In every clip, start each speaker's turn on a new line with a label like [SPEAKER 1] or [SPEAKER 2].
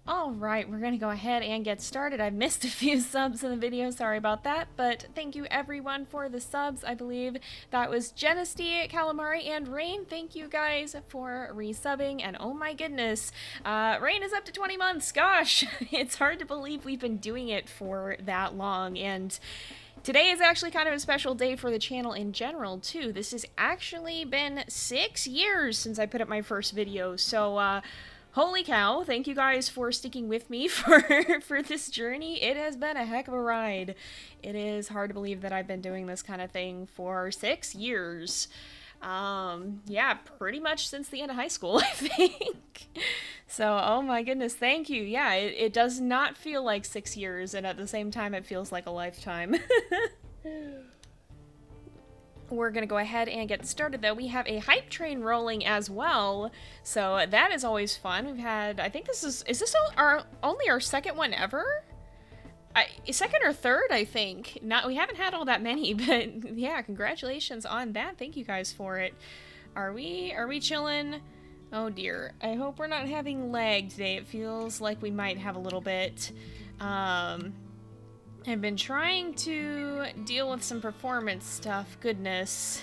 [SPEAKER 1] Alright, we're gonna go ahead and get started. I've missed a few subs in the video, sorry about that, but thank you everyone for the subs. I believe that was Genesty, Calamari, and Rain. Thank you guys for resubbing, and oh my goodness, Rain is up to 20 months, gosh! It's hard to believe we've been doing it for that long, and today is actually kind of a special day for the channel in general, too. This has actually been 6 years since I put up my first video, so, holy cow, thank you guys for sticking with me for this journey. It has been a heck of a ride. It is hard to believe that I've been doing this kind of thing for 6 years. Yeah, pretty much since the end of high school, I think. So, oh my goodness, thank you. Yeah, it does not feel like 6 years, and at the same time, it feels like a lifetime. We're gonna go ahead and get started, though. We have a hype train rolling as well, so that is always fun. We've had, I think this is this only our second one ever? Second or third, I think. We haven't had all that many, but yeah, congratulations on that. Thank you guys for it. Are we chilling? Oh dear. I hope we're not having lag today. It feels like we might have a little bit. I've been trying to deal with some performance stuff, goodness,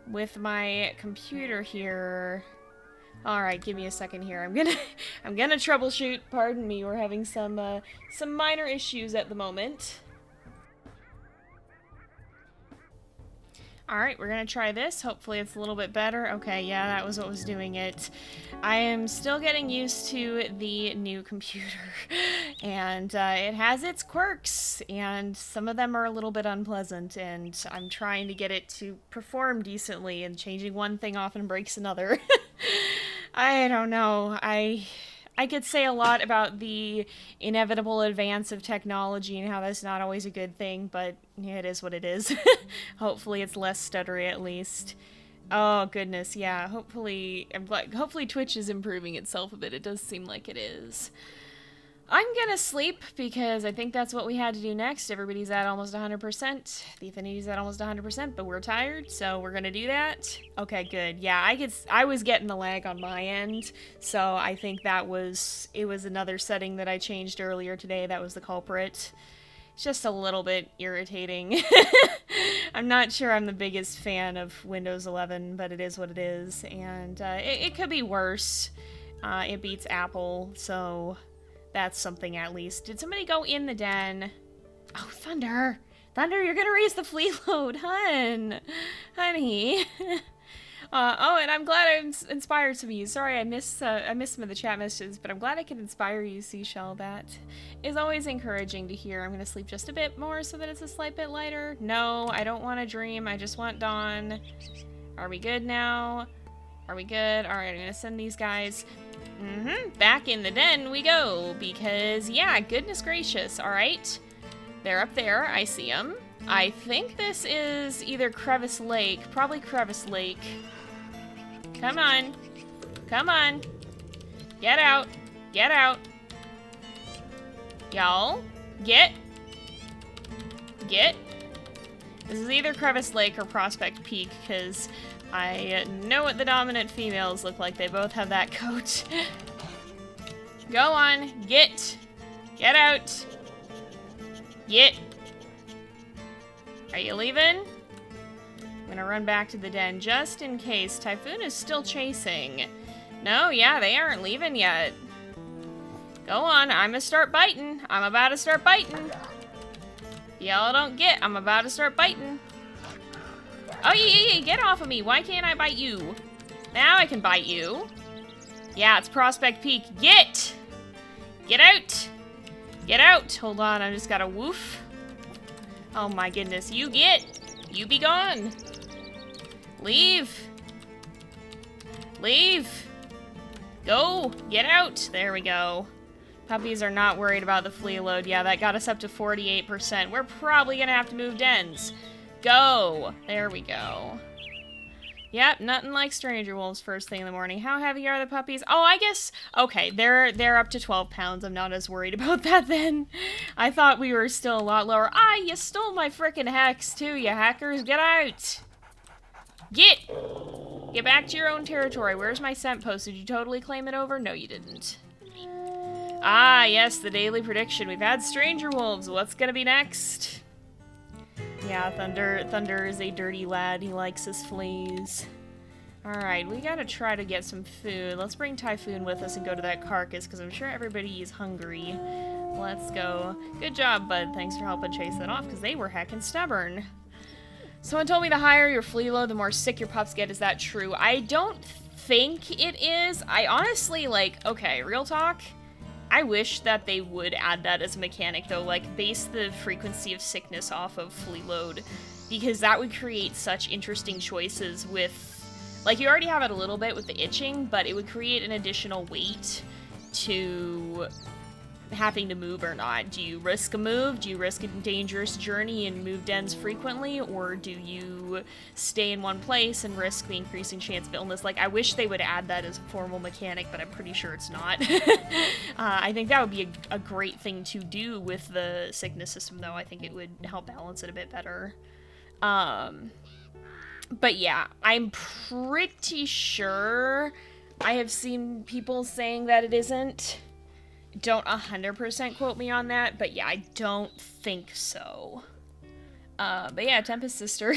[SPEAKER 1] with my computer here. Alright, give me a second here. I'm gonna troubleshoot. Pardon me, we're having some minor issues at the moment. Alright, we're gonna try this. Hopefully it's a little bit better. Okay, yeah, that was what was doing it. I am still getting used to the new computer. And it has its quirks, and some of them are a little bit unpleasant, and I'm trying to get it to perform decently, and changing one thing often breaks another. I don't know. I could say a lot about the inevitable advance of technology and how that's not always a good thing, but it is what it is. Hopefully it's less stuttery at least. Oh goodness, yeah. Hopefully Twitch is improving itself a bit. It does seem like it is. I'm gonna sleep because I think that's what we had to do next. Everybody's at almost 100%. The Affinity's at almost 100%, but we're tired, so we're gonna do that. Okay, good. Yeah, I was getting the lag on my end, so I think it was another setting that I changed earlier today that was the culprit. It's just a little bit irritating. I'm not sure I'm the biggest fan of Windows 11, but it is what it is, and it could be worse. It beats Apple, so that's something at least. Did somebody go in the den? Oh, Thunder! Thunder, you're gonna raise the flea load, honey. Oh, and I'm glad I inspired some of you. Sorry, I missed some of the chat messages, but I'm glad I could inspire you, Seashell. That is always encouraging to hear. I'm gonna sleep just a bit more so that it's a slight bit lighter. No, I don't want to dream. I just want dawn. Are we good now? Are we good? Alright, I'm gonna send these guys back in the den we go, because, yeah, goodness gracious, alright. They're up there, I see them. I think this is either Crevice Lake, probably Crevice Lake. Come on. Come on. Get out. Get out. Y'all, get. This is either Crevice Lake or Prospect Peak, because I know what the dominant females look like. They both have that coat. Go on. Get. Get out. Get. Are you leaving? I'm gonna run back to the den just in case. Typhoon is still chasing. No, yeah, they aren't leaving yet. Go on. I'm gonna start biting. I'm about to start biting. Y'all don't get. I'm about to start biting. Oh, yeah, get off of me. Why can't I bite you? Now I can bite you. Yeah, it's Prospect Peak. Get! Get out! Get out! Hold on, I just got a woof. Oh my goodness, you get! You be gone! Leave! Leave! Go! Get out! There we go. Puppies are not worried about the flea load. Yeah, that got us up to 48%. We're probably gonna have to move dens. Go! There we go. Yep, nothing like stranger wolves first thing in the morning. How heavy are the puppies? Oh, I guess, okay, they're up to 12 pounds. I'm not as worried about that then. I thought we were still a lot lower. Ah, you stole my frickin' hex too, you hackers. Get out! Get back to your own territory. Where's my scent post? Did you totally claim it over? No, you didn't. Ah, yes, the daily prediction. We've had stranger wolves. What's gonna be next? Yeah, Thunder is a dirty lad. He likes his fleas. Alright, we gotta try to get some food. Let's bring Typhoon with us and go to that carcass, because I'm sure everybody is hungry. Let's go. Good job, bud. Thanks for helping chase that off, because they were heckin' stubborn. Someone told me the higher your flea load, the more sick your pups get. Is that true? I don't think it is. I honestly, like, okay, real talk. I wish that they would add that as a mechanic, though, like, base the frequency of sickness off of flea load, because that would create such interesting choices with, like, you already have it a little bit with the itching, but it would create an additional weight to having to move or not. Do you risk a move? Do you risk a dangerous journey and move dens frequently? Or do you stay in one place and risk the increasing chance of illness? Like, I wish they would add that as a formal mechanic, but I'm pretty sure it's not. I think that would be a great thing to do with the sickness system, though. I think it would help balance it a bit better. But yeah, I'm pretty sure I have seen people saying that it isn't. Don't 100% quote me on that, but yeah, I don't think so. But yeah, Tempest sister,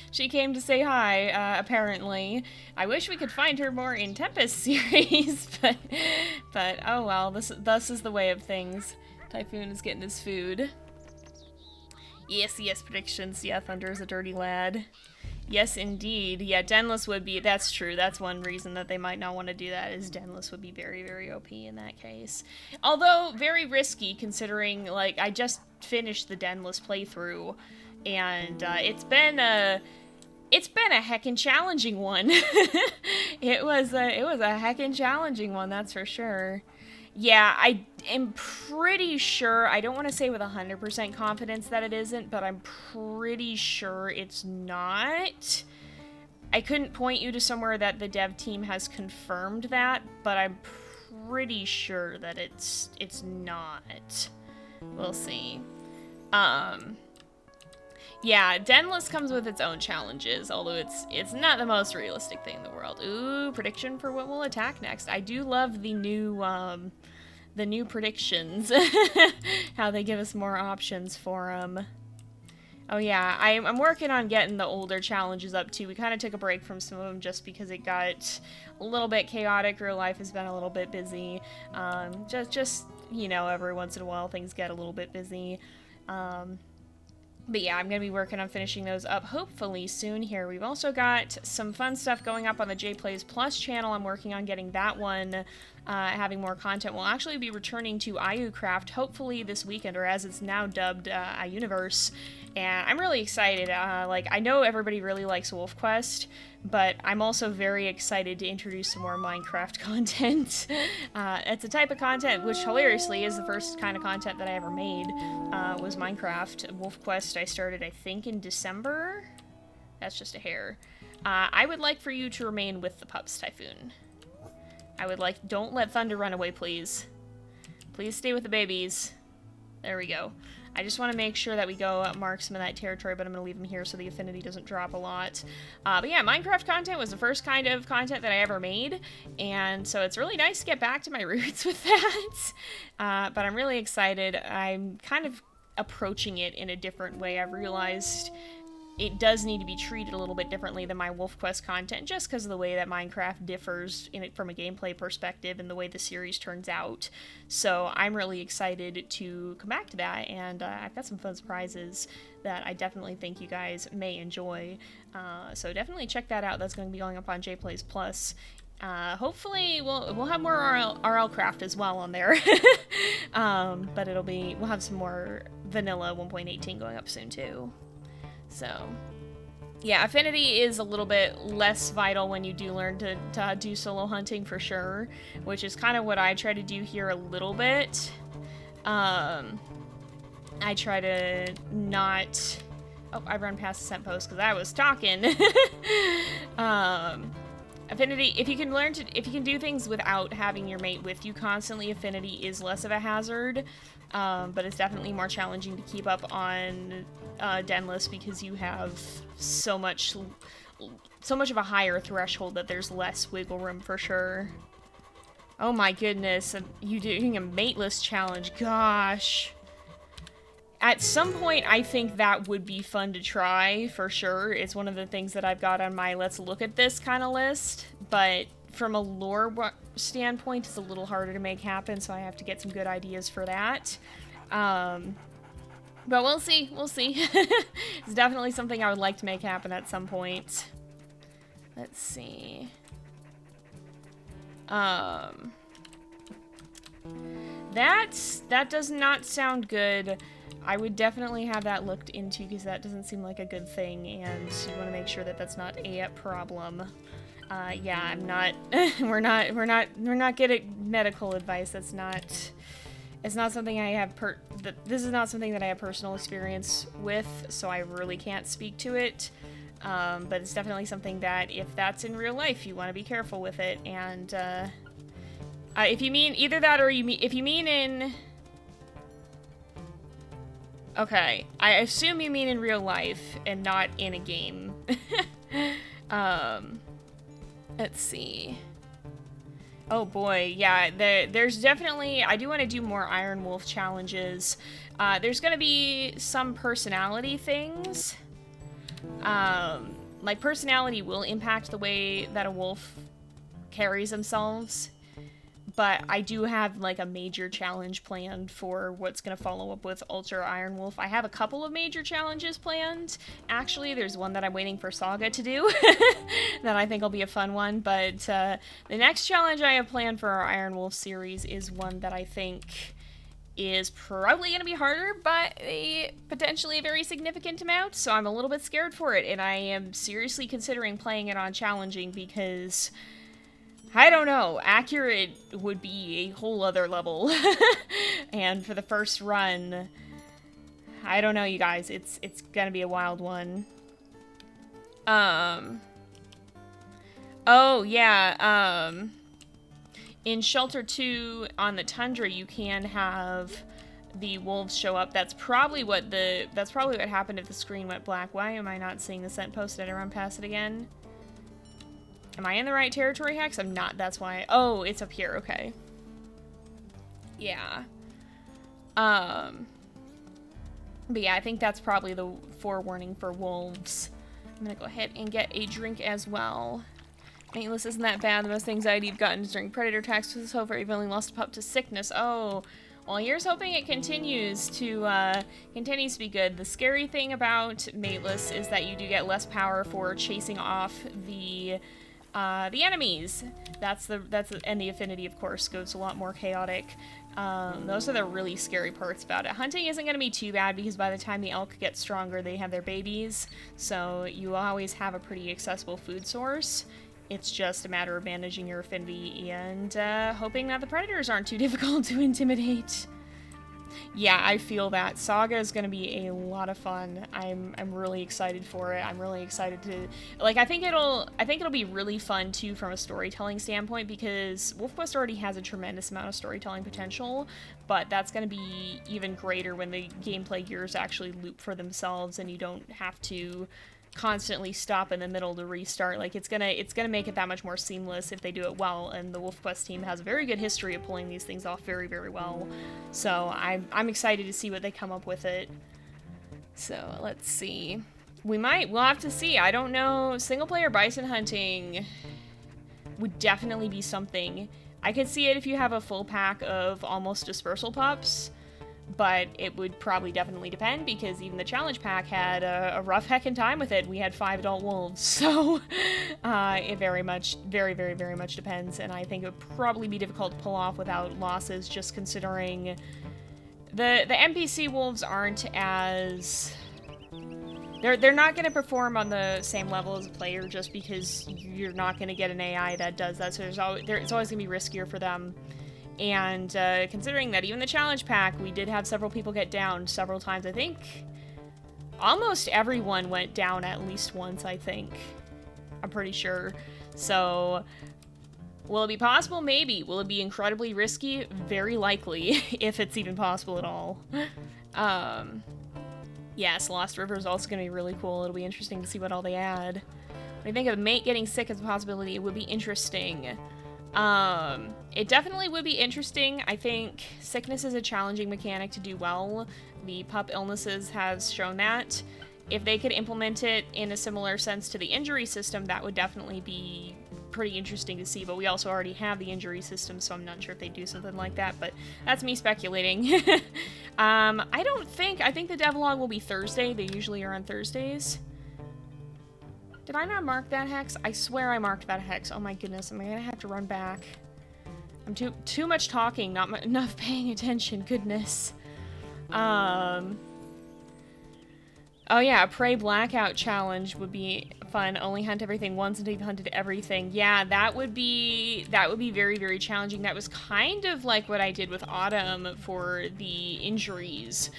[SPEAKER 1] she came to say hi, apparently. I wish we could find her more in Tempest series, but oh well, thus is the way of things. Typhoon is getting his food. Yes, predictions. Yeah, Thunder is a dirty lad. Yes, indeed. Yeah, Denless would be, that's true. That's one reason that they might not want to do that, is Denless would be very, very OP in that case. Although, very risky, considering, like, I just finished the Denless playthrough, and it's been a heckin' challenging one. It was a heckin' challenging one, that's for sure. Yeah, I am pretty sure, I don't want to say with 100% confidence that it isn't, but I'm pretty sure it's not. I couldn't point you to somewhere that the dev team has confirmed that, but I'm pretty sure that it's not. We'll see. Yeah, Denless comes with its own challenges, although it's not the most realistic thing in the world. Ooh, prediction for what will attack next. I do love the new predictions. How they give us more options for them. Oh yeah, I'm working on getting the older challenges up too. We kind of took a break from some of them just because it got a little bit chaotic. Real life has been a little bit busy. Just you know, every once in a while things get a little bit busy. But yeah, I'm going to be working on finishing those up hopefully soon here. We've also got some fun stuff going up on the JayPlays Plus channel. I'm working on getting that one, having more content. We'll actually be returning to IUcraft hopefully this weekend, or as it's now dubbed, iUniverse. And I'm really excited. Like, I know everybody really likes WolfQuest, but I'm also very excited to introduce some more Minecraft content. It's a type of content which, hilariously, is the first kind of content that I ever made, was Minecraft. WolfQuest I started, I think, in December? That's just a hair. I would like for you to remain with the pups, Typhoon. I would like... Don't let Thunder run away, please. Please stay with the babies. There we go. I just want to make sure that we go mark some of that territory, but I'm going to leave them here so the affinity doesn't drop a lot. But yeah, Minecraft content was the first kind of content that I ever made, and so it's really nice to get back to my roots with that. But I'm really excited. I'm kind of approaching it in a different way. I've realized it does need to be treated a little bit differently than my WolfQuest content, just because of the way that Minecraft differs in it from a gameplay perspective and the way the series turns out. So I'm really excited to come back to that, and I've got some fun surprises that I definitely think you guys may enjoy. So definitely check that out. That's going to be going up on JayPlays Plus. Hopefully we'll have more RL Craft as well on there. But we'll have some more vanilla 1.18 going up soon too. So, yeah, affinity is a little bit less vital when you do learn to do solo hunting for sure, which is kind of what I try to do here a little bit. I try to not... Oh, I run past the scent post because I was talking. Affinity, if you can do things without having your mate with you constantly, affinity is less of a hazard. But it's definitely more challenging to keep up on Denless because you have so much of a higher threshold that there's less wiggle room for sure. Oh my goodness, you doing a mateless challenge, gosh. At some point, I think that would be fun to try, for sure. It's one of the things that I've got on my let's look at this kind of list, but from a lore standpoint, it's a little harder to make happen, so I have to get some good ideas for that. But we'll see, we'll see. It's definitely something I would like to make happen at some point. Let's see. That does not sound good. I would definitely have that looked into because that doesn't seem like a good thing, and you want to make sure that that's not a problem. Yeah, I'm not. we're not good at medical advice. That's not. It's not something I have. This is not something that I have personal experience with, so I really can't speak to it. But it's definitely something that, if that's in real life, you want to be careful with it. And if you mean either that, or if you mean in. Okay, I assume you mean in real life and not in a game. Let's see. Oh boy, yeah, there's definitely, I do want to do more Iron Wolf challenges. There's going to be some personality things. Like, personality will impact the way that a wolf carries themselves. But I do have, like, a major challenge planned for what's going to follow up with Ultra Iron Wolf. I have a couple of major challenges planned. Actually, there's one that I'm waiting for Saga to do that I think will be a fun one. But the next challenge I have planned for our Iron Wolf series is one that I think is probably going to be harder, but potentially a very significant amount. So I'm a little bit scared for it, and I am seriously considering playing it on challenging because... I don't know, accurate would be a whole other level. And for the first run, I don't know, you guys, it's gonna be a wild one. Oh yeah, in Shelter 2 on the Tundra, you can have the wolves show up. That's probably what happened if the screen went black. Why am I not seeing the scent post? Did I run past it again? Am I in the right territory, Hex? I'm not, that's why. Oh, it's up here, okay. Yeah. But yeah, I think that's probably the forewarning for wolves. I'm gonna go ahead and get a drink as well. Mateless isn't that bad. The most anxiety you've gotten is during predator attacks. So far, you've only lost a pup to sickness. Oh, well, here's hoping it continues to be good. The scary thing about Mateless is that you do get less power for chasing off the enemies. And the affinity, of course, goes a lot more chaotic. Those are the really scary parts about it. Hunting isn't going to be too bad because by the time the elk get stronger, they have their babies, so you will always have a pretty accessible food source. It's just a matter of managing your affinity and hoping that the predators aren't too difficult to intimidate. Yeah, I feel that. Saga is going to be a lot of fun. I'm really excited for it. I'm really excited to... Like, I think it'll be really fun, too, from a storytelling standpoint, because WolfQuest already has a tremendous amount of storytelling potential, but that's going to be even greater when the gameplay gears actually loop for themselves and you don't have to constantly stop in the middle to restart. Like, it's gonna make it that much more seamless if they do it well, and the WolfQuest team has a very good history of pulling these things off very, very well. So I'm excited to see what they come up with it. So let's see. We'll have to see. I don't know. Single player bison hunting would definitely be something. I could see it if you have a full pack of almost dispersal pups, but it would probably definitely depend because even the challenge pack had a rough heckin' time with it. We had 5 adult wolves, so it very, very much depends, and I think it would probably be difficult to pull off without losses, just considering the NPC wolves aren't as... They're not going to perform on the same level as a player just because you're not going to get an AI that does that, so it's always going to be riskier for them. And considering that even the challenge pack, we did have several people get down several times. I think almost everyone went down at least once, I think. I'm pretty sure. So, will it be possible? Maybe. Will it be incredibly risky? Very likely, if it's even possible at all. Yes, Lost River is also going to be really cool. It'll be interesting to see what all they add. When I think of a mate getting sick as a possibility, it would be interesting. It definitely would be interesting. I think sickness is a challenging mechanic to do well. The pup illnesses has shown that. If they could implement it in a similar sense to the injury system, that would definitely be pretty interesting to see, but we also already have the injury system, so I'm not sure if they do something like that, but that's me speculating. I think the devlog will be Thursday. They usually are on Thursdays. Did I not mark that hex? I swear I marked that hex. Oh my goodness, am I gonna have to run back? I'm too much talking, not enough paying attention, goodness. Oh yeah, a prey blackout challenge would be fun. Only hunt everything once until you've hunted everything. Yeah, that would be very, very challenging. That was kind of like what I did with Autumn for the injuries.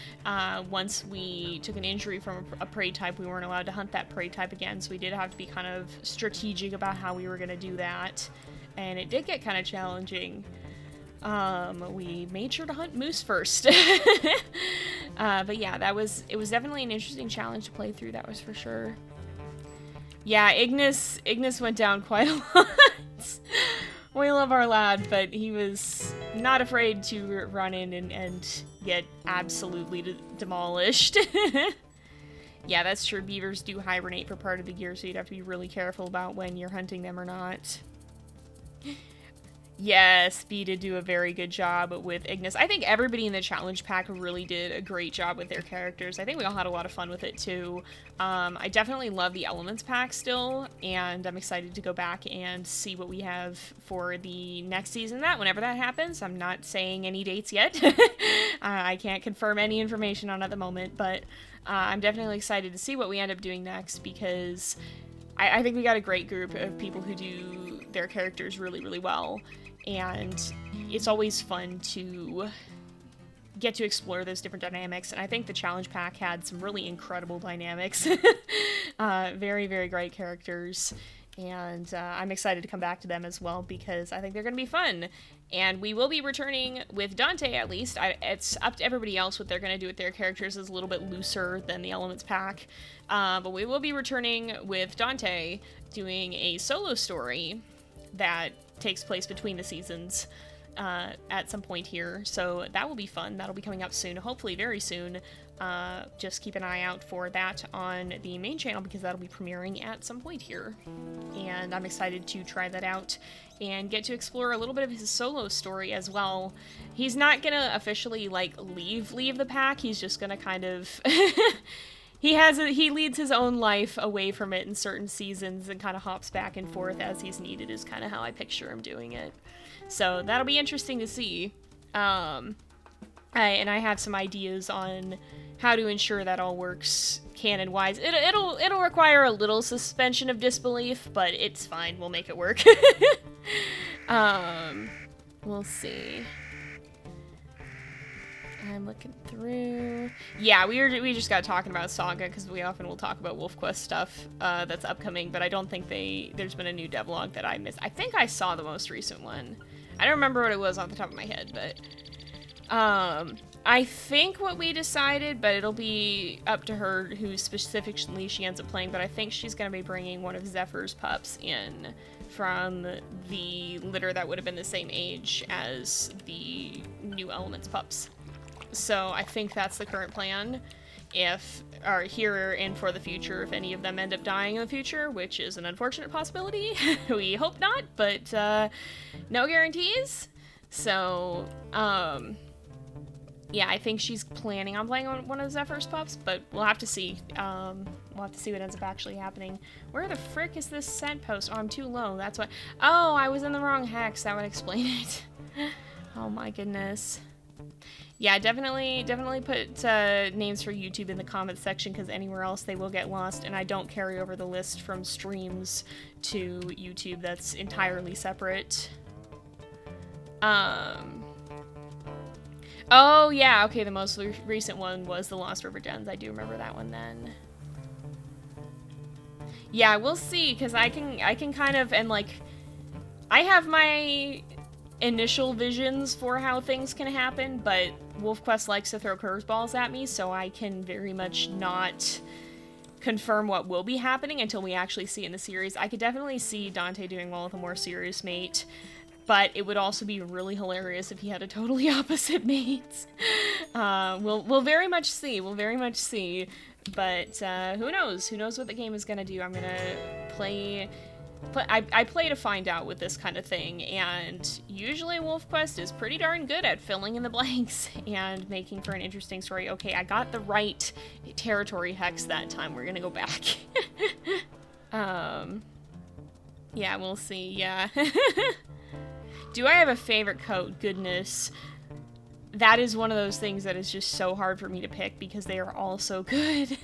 [SPEAKER 1] Once we took an injury from a prey type, we weren't allowed to hunt that prey type again, so we did have to be kind of strategic about how we were going to do that. And it did get kind of challenging. We made sure to hunt moose first. But yeah, it was definitely an interesting challenge to play through, that was for sure. Yeah, Ignis went down quite a lot. We love our lad, but he was not afraid to run in and get absolutely demolished. Yeah, that's true. Beavers do hibernate for part of the year, so you'd have to be really careful about when you're hunting them or not. Yes, B did do a very good job with Ignis. I think everybody in the challenge pack really did a great job with their characters. I think we all had a lot of fun with it too. I definitely love the Elements pack still, and I'm excited to go back and see what we have for the next season. Whenever that happens, I'm not saying any dates yet. I can't confirm any information on it at the moment, but I'm definitely excited to see what we end up doing next, because I think we got a great group of people who do their characters really, really well. And it's always fun to get to explore those different dynamics, and I think the challenge pack had some really incredible dynamics. Very, very great characters, and I'm excited to come back to them as well, because I think they're going to be fun. And we will be returning with Dante, at least. It's up to everybody else what they're going to do with their characters. Is a little bit looser than the Elements pack, but we will be returning with Dante doing a solo story that takes place between the seasons at some point here, so that will be fun. That'll be coming up soon, hopefully very soon. Just keep an eye out for that on the main channel, because that'll be premiering at some point here, and I'm excited to try that out and get to explore a little bit of his solo story as well. He's not gonna officially like leave the pack, he's just gonna kind of He leads his own life away from it in certain seasons and kind of hops back and forth as he's needed, is kind of how I picture him doing it. So that'll be interesting to see. And I have some ideas on how to ensure that all works canon-wise. It'll require a little suspension of disbelief, but it's fine. We'll make it work. We'll see. I'm looking through. Yeah, we just got talking about Saga, because we often will talk about WolfQuest stuff that's upcoming, but I don't think there's been a new devlog that I missed. I think I saw the most recent one. I don't remember what it was off the top of my head, but I think what we decided, but it'll be up to her who specifically she ends up playing, but I think she's going to be bringing one of Zephyr's pups in from the litter that would have been the same age as the new Elements pups. So I think that's the current plan. Or here and for the future, if any of them end up dying in the future, which is an unfortunate possibility. We hope not, but no guarantees. So, yeah, I think she's planning on playing one of Zephyr's pups, but we'll have to see. We'll have to see what ends up actually happening. Where the frick is this scent post? Oh, I'm too low, that's why. Oh, I was in the wrong hex, that would explain it. Oh my goodness. Yeah, definitely put names for YouTube in the comments section, because anywhere else they will get lost, and I don't carry over the list from streams to YouTube. That's entirely separate. Oh yeah, okay, the most recent one was the Lost River Dens. I do remember that one then. Yeah, we'll see, because I can kind of, and like, I have my initial visions for how things can happen, but WolfQuest likes to throw curveballs at me, so I can very much not confirm what will be happening until we actually see in the series. I could definitely see Dante doing well with a more serious mate. but it would also be really hilarious if he had a totally opposite mate. We'll very much see. We'll very much see. But who knows? Who knows what the game is gonna do? I'm gonna play. I play to find out with this kind of thing, and usually WolfQuest is pretty darn good at filling in the blanks and making for an interesting story. Okay, I got the right territory hex that time. We're gonna go back. Yeah, we'll see. Yeah. Do I have a favorite coat? Goodness. That is one of those things that is just so hard for me to pick because they are all so good.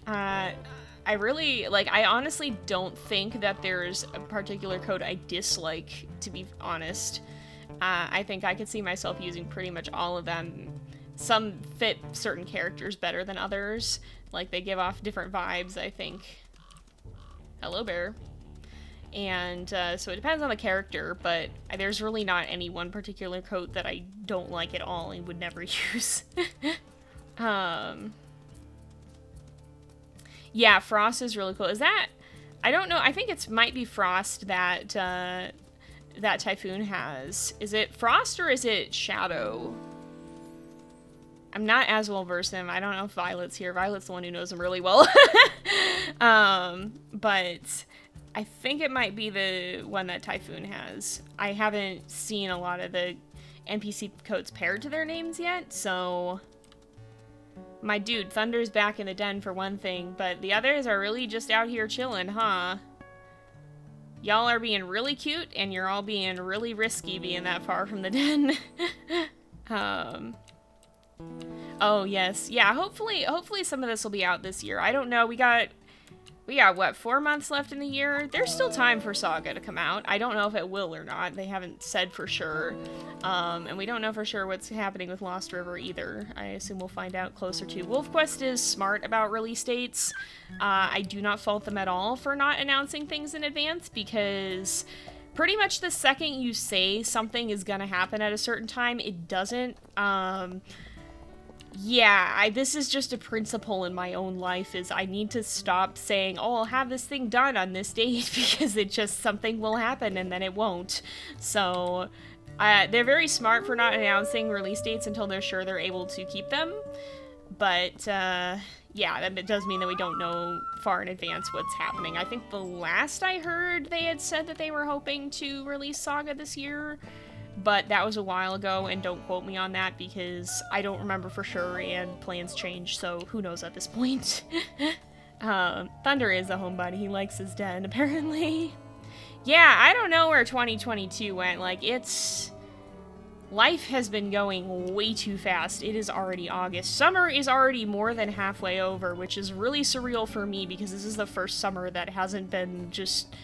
[SPEAKER 1] I really, like, I honestly don't think that there's a particular code I dislike, to be honest. I think I could see myself using pretty much all of them. Some fit certain characters better than others. Like, they give off different vibes, I think. Hello, bear. And so it depends on the character, but there's really not any one particular coat that I don't like at all and would never use. Yeah, Frost is really cool. Is that... I don't know. I think it might be Frost that that Typhoon has. Is it Frost or is it Shadow? I'm not as well versed in him. I don't know if Violet's here. Violet's the one who knows him really well. But I think it might be the one that Typhoon has. I haven't seen a lot of the NPC codes paired to their names yet, so... My dude, Thunder's back in the den for one thing, but the others are really just out here chilling, huh? Y'all are being really cute, and you're all being really risky being that far from the den. Oh, yes. Yeah, hopefully some of this will be out this year. I don't know, we got, what, 4 months left in the year? There's still time for Saga to come out. I don't know if it will or not. They haven't said for sure. And we don't know for sure what's happening with Lost River either. I assume we'll find out closer to. WolfQuest is smart about release dates. I do not fault them at all for not announcing things in advance, because pretty much the second you say something is gonna happen at a certain time, it doesn't. Yeah, this is just a principle in my own life, is I need to stop saying, oh, I'll have this thing done on this date, because it just, something will happen and then it won't. So, they're very smart for not announcing release dates until they're sure they're able to keep them. But, yeah, that does mean that we don't know far in advance what's happening. I think the last I heard, they had said that they were hoping to release Saga this year. But that was a while ago, and don't quote me on that because I don't remember for sure, and plans change, so who knows at this point. Thunder is a homebody. He likes his den, apparently. Yeah, I don't know where 2022 went. Like, life has been going way too fast. It is already August. Summer is already more than halfway over, which is really surreal for me because this is the first summer that hasn't been just...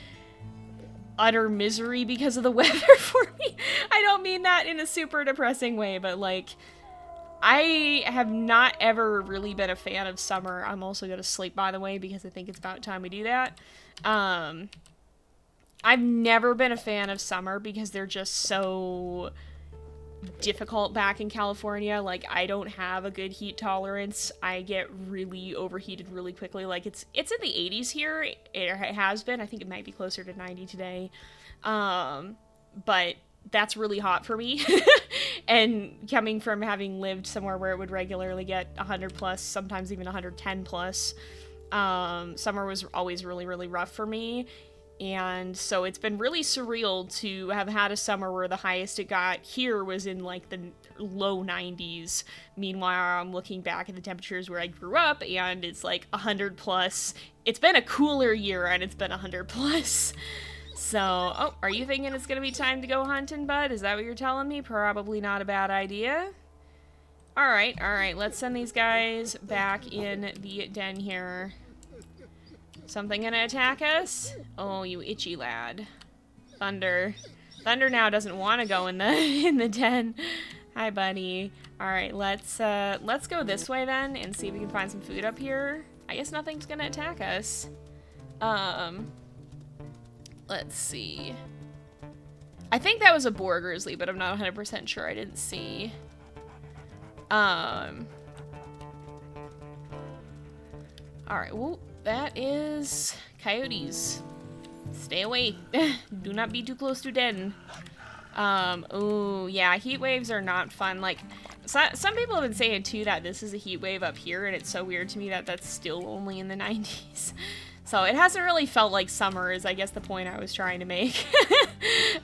[SPEAKER 1] utter misery because of the weather for me. I don't mean that in a super depressing way, but like, I have not ever really been a fan of summer. I'm also gonna sleep, by the way, because I think it's about time we do that. I've never been a fan of summer because they're just so difficult back in California. Like, I don't have a good heat tolerance. I get really overheated really quickly. Like, it's in the 80s here. It has been. I think it might be closer to 90 today. But that's really hot for me. And coming from having lived somewhere where it would regularly get 100 plus, sometimes even 110 plus, summer was always really, really rough for me. And so it's been really surreal to have had a summer where the highest it got here was in like the low 90s. Meanwhile, I'm looking back at the temperatures where I grew up and it's like 100 plus. It's been a cooler year and it's been 100 plus. So, oh, are you thinking it's gonna be time to go hunting, bud? Is that what you're telling me? Probably not a bad idea. Alright, let's send these guys back in the den here. Something gonna attack us? Oh, you itchy lad. Thunder. Thunder now doesn't want to go in the den. Hi, buddy. All right, let's go this way then and see if we can find some food up here. I guess nothing's gonna attack us. Let's see. I think that was a boar grizzly, but I'm not 100% sure. I didn't see. All right. Well. That is coyotes. Stay away. Do not be too close to den. Ooh, yeah, heat waves are not fun. Like, some people have been saying, too, that this is a heat wave up here, and it's so weird to me that that's still only in the 90s. So it hasn't really felt like summer is, I guess, the point I was trying to make.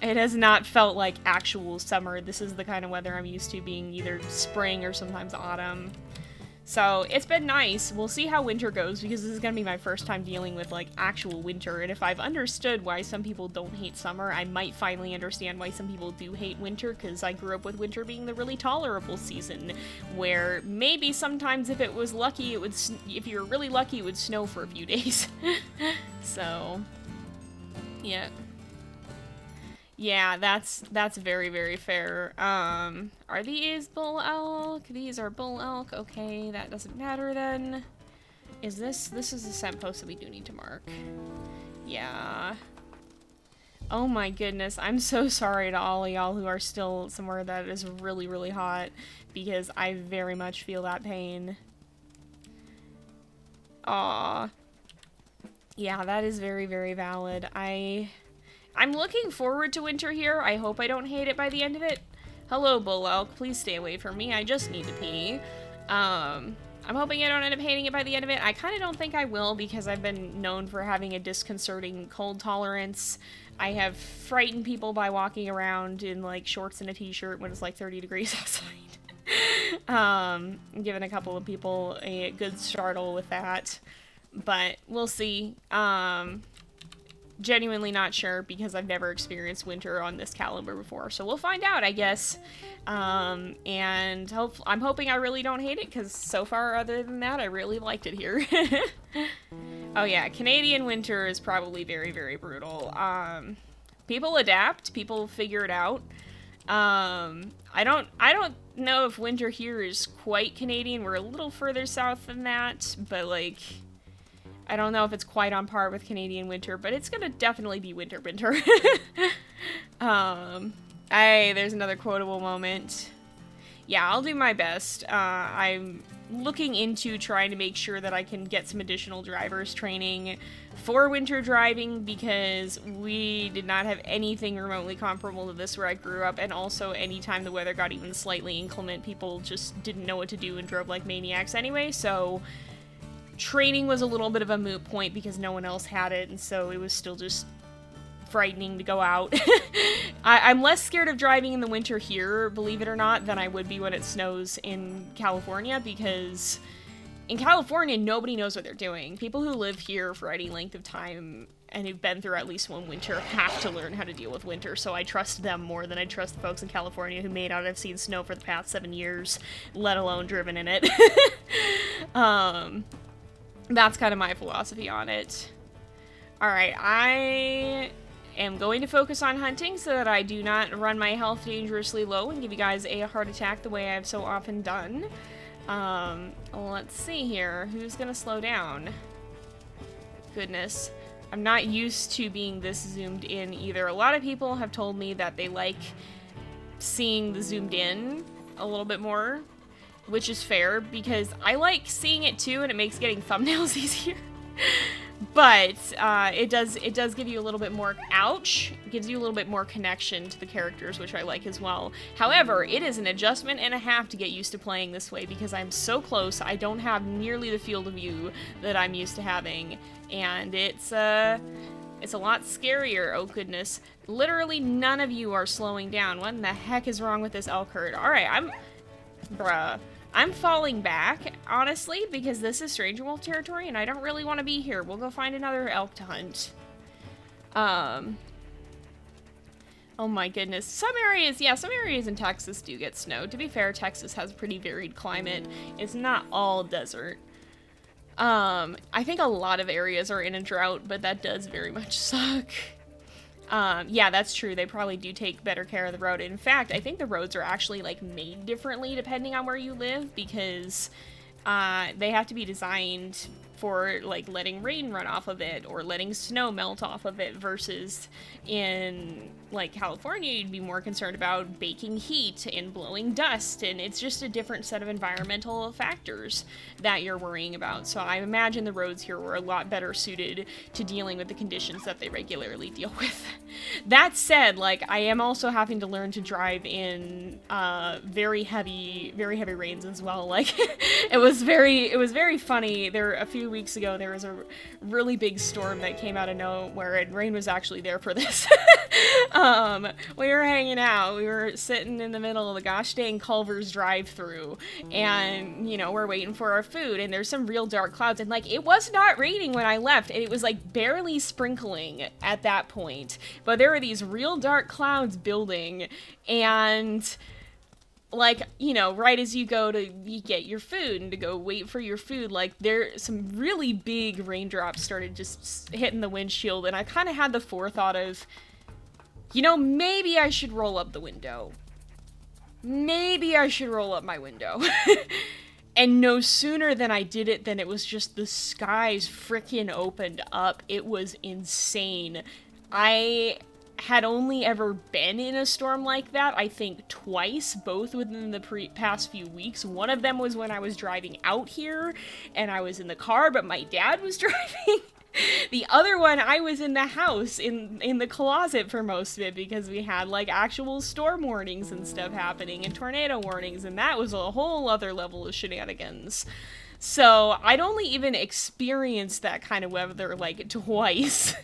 [SPEAKER 1] It has not felt like actual summer. This is the kind of weather I'm used to, being either spring or sometimes autumn. So it's been nice. We'll see how winter goes, because this is going to be my first time dealing with, like, actual winter. And if I've understood why some people don't hate summer, I might finally understand why some people do hate winter, because I grew up with winter being the really tolerable season, where maybe sometimes if it was lucky, it would, if you were really lucky, it would snow for a few days. So, yeah. Yeah, that's very, very fair. Are these bull elk? These are bull elk. Okay, that doesn't matter then. Is this is a scent post that we do need to mark. Yeah. Oh my goodness, I'm so sorry to all of y'all who are still somewhere that is really, really hot, because I very much feel that pain. Aww. Yeah, that is very, very valid. I'm looking forward to winter here. I hope I don't hate it by the end of it. Hello, bull elk. Please stay away from me. I just need to pee. I'm hoping I don't end up hating it by the end of it. I kind of don't think I will, because I've been known for having a disconcerting cold tolerance. I have frightened people by walking around in, like, shorts and a t-shirt when it's, like, 30 degrees outside. Given a couple of people a good startle with that. But we'll see. Genuinely not sure, because I've never experienced winter on this caliber before, so we'll find out, I guess. And I'm hoping I really don't hate it, because so far, other than that, I really liked it here. Oh yeah, Canadian winter is probably very, very brutal. People adapt, people figure it out. I don't know if winter here is quite Canadian. We're a little further south than that, but, like, I don't know if it's quite on par with Canadian winter, but it's gonna definitely be winter. There's another quotable moment. Yeah, I'll do my best. I'm looking into trying to make sure that I can get some additional driver's training for winter driving, because we did not have anything remotely comparable to this where I grew up, and also anytime the weather got even slightly inclement, people just didn't know what to do and drove like maniacs anyway, so training was a little bit of a moot point because no one else had it, and so it was still just frightening to go out. I'm less scared of driving in the winter here, believe it or not, than I would be when it snows in California, because in California, nobody knows what they're doing. People who live here for any length of time and who've been through at least one winter have to learn how to deal with winter, so I trust them more than I trust the folks in California who may not have seen snow for the past 7 years, let alone driven in it. That's kind of my philosophy on it. Alright, I am going to focus on hunting so that I do not run my health dangerously low and give you guys a heart attack the way I've so often done. Let's see here. Who's gonna slow down? Goodness. I'm not used to being this zoomed in either. A lot of people have told me that they like seeing the zoomed in a little bit more, which is fair, because I like seeing it too, and it makes getting thumbnails easier. But it does give you a little bit more, ouch, gives you a little bit more connection to the characters, which I like as well. However, it is an adjustment and a half to get used to playing this way, because I'm so close, I don't have nearly the field of view that I'm used to having, and it's a lot scarier. Oh goodness, literally none of you are slowing down. What in the heck is wrong with this elk herd? Alright, I'm falling back, honestly, because this is Stranger Wolf territory, and I don't really want to be here. We'll go find another elk to hunt. Oh my goodness. Some areas in Texas do get snow. To be fair, Texas has a pretty varied climate. It's not all desert. I think a lot of areas are in a drought, but that does very much suck. Yeah, that's true. They probably do take better care of the road. In fact, I think the roads are actually, like, made differently depending on where you live, because they have to be designed for, like, letting rain run off of it or letting snow melt off of it, versus in like California, you'd be more concerned about baking heat and blowing dust, and it's just a different set of environmental factors that you're worrying about. So I imagine the roads here were a lot better suited to dealing with the conditions that they regularly deal with. That said, like, I am also having to learn to drive in very heavy rains as well. Like, it was very funny. A few weeks ago, there was a really big storm that came out of nowhere, and rain was actually there for this. We were hanging out. We were sitting in the middle of the gosh dang Culver's drive-through, and, you know, we're waiting for our food, and there's some real dark clouds, and, like, it was not raining when I left, and it was, like, barely sprinkling at that point, but there were these real dark clouds building, and, like, you know, right as you get your food and to go wait for your food, like, some really big raindrops started just hitting the windshield, and I kind of had the forethought of, you know, maybe I should roll up the window. Maybe I should roll up my window. And no sooner than I did it, than it was just the skies frickin' opened up. It was insane. I had only ever been in a storm like that, I think twice, both within the past few weeks. One of them was when I was driving out here, and I was in the car, but my dad was driving. The other one, I was in the house, in the closet for most of it, because we had, like, actual storm warnings and stuff happening, and tornado warnings, and that was a whole other level of shenanigans. So, I'd only even experienced that kind of weather, like, twice,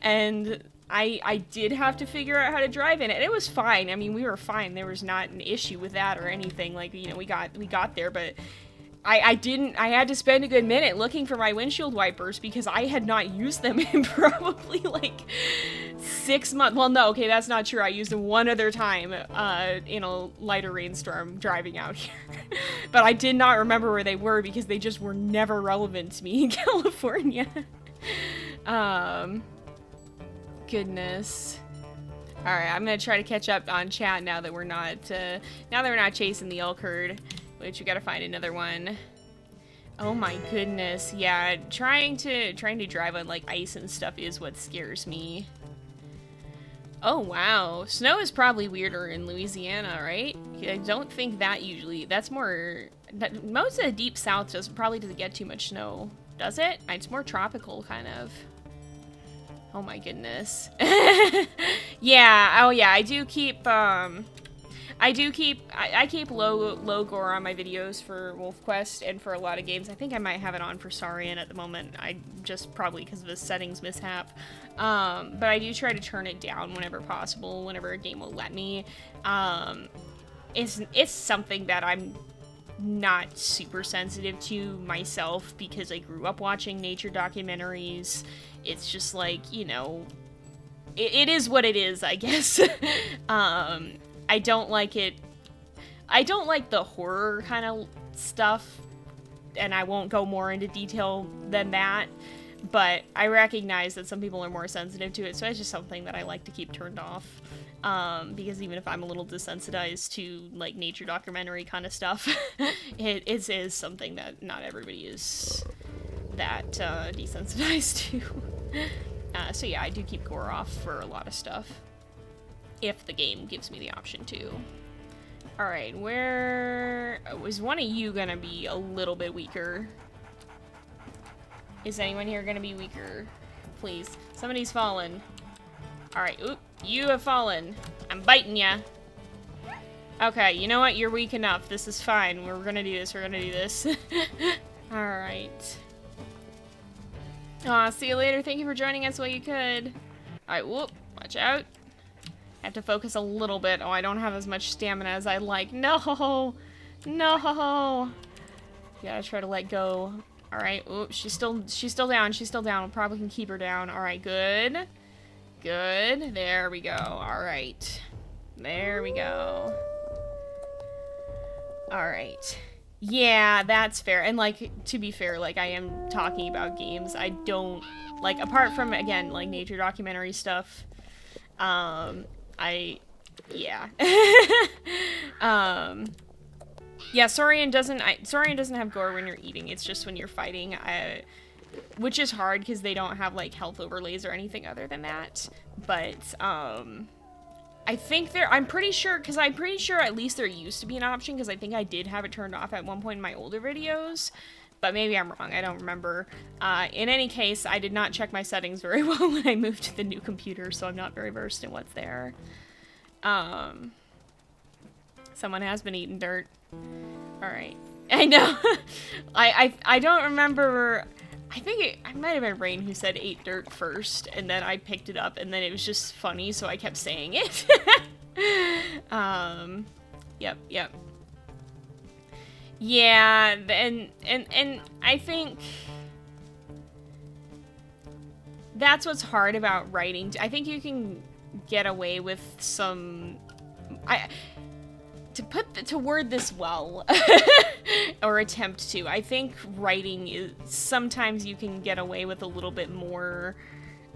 [SPEAKER 1] and I did have to figure out how to drive in it, and it was fine. I mean, we were fine. There was not an issue with that or anything. Like, you know, we got there, but I had to spend a good minute looking for my windshield wipers because I had not used them in probably like 6 months. Well, no, okay, that's not true. I used them one other time in a lighter rainstorm driving out here. But I did not remember where they were because they just were never relevant to me in California. Goodness. All right, I'm gonna try to catch up on chat now that we're not chasing the elk herd. Which we gotta find another one. Oh my goodness, yeah, trying to drive on like ice and stuff is what scares me. Oh wow, snow is probably weirder in Louisiana, right? I don't think that's more, most of the deep south probably doesn't get too much snow, does it? It's more tropical, kind of. Oh my goodness. Yeah, oh yeah, I keep low gore on my videos for WolfQuest and for a lot of games. I think I might have it on for Saurian at the moment. I just probably because of the settings mishap. But I do try to turn it down whenever possible, whenever a game will let me. It's something that I'm not super sensitive to myself because I grew up watching nature documentaries. It's just like, you know, it is what it is, I guess. I don't like it. I don't like the horror kind of stuff, and I won't go more into detail than that, but I recognize that some people are more sensitive to it, so it's just something that I like to keep turned off, because even if I'm a little desensitized to, like, nature documentary kind of stuff, it is something that not everybody is that desensitized to. So yeah, I do keep gore off for a lot of stuff. If the game gives me the option to. Alright, where was one of you gonna be a little bit weaker? Is anyone here gonna be weaker? Please. Somebody's fallen. Alright, oop, you have fallen. I'm biting ya. Okay, you know what? You're weak enough. This is fine. We're gonna do this. We're gonna do this. Alright. Aw, see you later. Thank you for joining us while you could. Alright, whoop. Watch out. I have to focus a little bit. Oh, I don't have as much stamina as I'd like. No! No! Gotta try to let go. Alright, oops, she's still down. She's still down. We probably can keep her down. Alright, good. Good. There we go. Alright. There we go. Alright. Yeah, that's fair. And, like, to be fair, like, I am talking about games. I don't, like, apart from, again, like, nature documentary stuff, yeah. Yeah, Saurian doesn't have gore when you're eating, it's just when you're fighting, which is hard because they don't have, like, health overlays or anything other than that, but, I think I'm pretty sure, because I'm pretty sure at least there used to be an option, because I think I did have it turned off at one point in my older videos, but maybe I'm wrong, I don't remember. In any case, I did not check my settings very well when I moved to the new computer, so I'm not very versed in what's there. Someone has been eating dirt. Alright. I know. I don't remember... I think I might have been Rain who said ate dirt first, and then I picked it up, and then it was just funny, so I kept saying it. Yep. Yeah, and I think that's what's hard about writing. I think you can get away with some... To word this well, or attempt to, I think writing is, sometimes you can get away with a little bit more